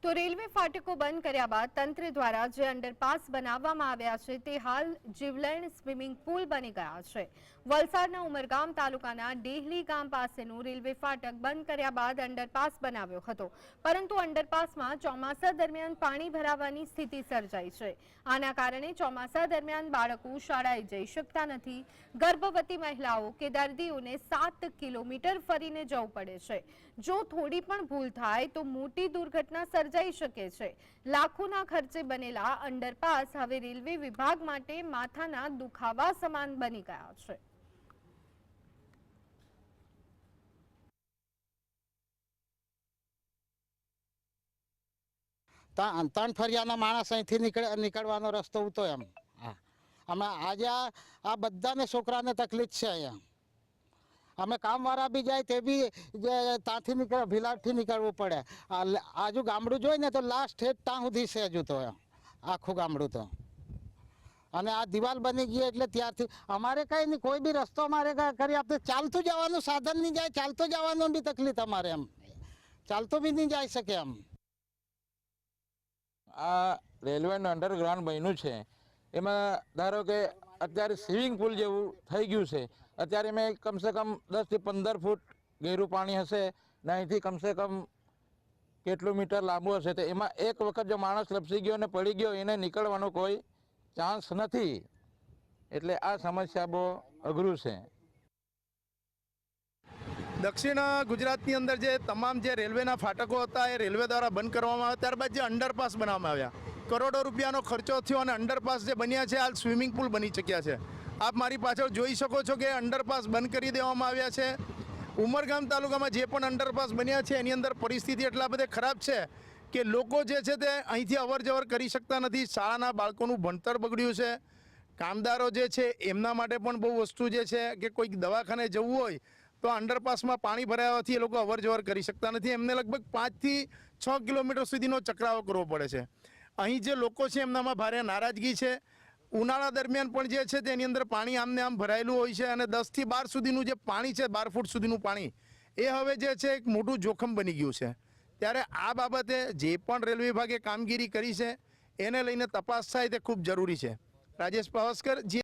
તો રેલવે ફાટકો બંધ કર્યા બાદ તંત્ર દ્વારા જે અંડરપાસ બનાવવામાં આવ્યા છે તે હાલ જીવલેણ સ્વિમિંગ પુલ બની ગયા છે। વલસાડના ઉમરગામ તાલુકાના ડેહલી ગામ પાસેનું રેલવે ફાટક બંધ કર્યા બાદ અંડરપાસ બનાવ્યો હતો, પરંતુ અંડરપાસમાં ચોમાસા દરમિયાન પાણી ભરાવાની સ્થિતિ સર્જાઈ છે। આના કારણે ચોમાસા દરમિયાન બાળકો શાળાએ જઈ શકતા નથી। ગર્ભવતી મહિલાઓ કે દર્દીઓને 7 કિલોમીટર ફરીને જવું પડે છે। જો થોડી પણ ભૂલ થાય તો મોટી દુર્ઘટના સર્જાઈ શકે છે। લાખોના ખર્ચે બનેલા અંડરપાસ હવે રેલવે વિભાગ માટે માથાના દુખાવા સમાન બની ગયા છે। ત્રણ ફરિયાના માણસ અહીંથી નીકળવાનો રસ્તો હતો એમ। અમે આજે આ બધાને છોકરાને તકલીફ છે અહીંયા। અમે કામવાળા બી જાય તે બી ત્યાંથી ભીલાડથી નીકળવું પડે। આજુ ગામડું જોઈ ને તો લાસ્ટ હેઠ ત્યાં સુધી છે હજુ તો આખું ગામડું તો। અને આ દિવાલ બની ગઈ એટલે ત્યારથી અમારે કંઈ નહીં, કોઈ બી રસ્તો અમારે કરી આપતો ચાલતું જવાનું સાધન નહીં જાય, ચાલતું જવાનું બી તકલીફ અમારે એમ, ચાલતું બી નહીં જઈ શકે એમ। આ રેલવેનું અંડરગ્રાઉન્ડ બન્યું છે એમાં ધારો કે અત્યારે સ્વિમિંગ પુલ જેવું થઈ ગયું છે। અત્યારે મેં કમસે કમ 10 થી 15 ફૂટ ગહેરું પાણી હશે ને અહીંથી કમસે કમ કેટલું મીટર લાંબુ હશે, તો એમાં એક વખત જો માણસ લપસી ગયો ને પડી ગયો એને નીકળવાનો કોઈ ચાન્સ નથી। એટલે આ સમસ્યા બહુ અઘરું છે। દક્ષિણ ગુજરાતની અંદર જે તમામ જે રેલવેના ફાટકો હતા એ રેલવે દ્વારા બંધ કરવામાં આવ્યા। ત્યારબાદ જે અંડરપાસ બનાવવામાં આવ્યા, કરોડો રૂપિયાનો ખર્ચો થયો અને અંડરપાસ જે બન્યા છે હાલ સ્વિમિંગ પુલ બની ચૂક્યા છે। આપ મારી પાછળ જોઈ શકો છો કે અંડરપાસ બંધ કરી દેવામાં આવ્યા છે। ઉમરગામ તાલુકામાં જે પણ અંડરપાસ બન્યા છે એની અંદર પરિસ્થિતિ એટલા બધે ખરાબ છે કે લોકો જે છે તે અહીંથી અવર જવર કરી શકતા નથી। શાળાના બાળકોનું ભણતર બગડ્યું છે। કામદારો જે છે એમના માટે પણ બહુ વસ્તુ જે છે કે કોઈક દવાખાને જવું હોય તો અંડરપાસમાં પાણી ભરાવાથી એ લોકો અવર જવર કરી શકતા નથી। એમને લગભગ 5 થી 6 કિલોમીટર સુધીનો ચક્રાવો કરવો પડે છે। અહીં જે લોકો છે એમનામાં ભારે નારાજગી છે। ઉનાળા દરમિયાન પણ જે છે તેની અંદર પાણી આમને આમ ભરાયેલું હોય છે અને 10 થી 12 સુધીનું જે પાણી છે, 12 ફૂટ સુધીનું પાણી, એ હવે જે છે એક મોટું જોખમ બની ગયું છે। ત્યારે આ બાબતે જે પણ રેલવે વિભાગે કામગીરી કરી છે એને લઈને તપાસ થાય તે ખૂબ જરૂરી છે। રાજેશ પાવસ્કર, જી।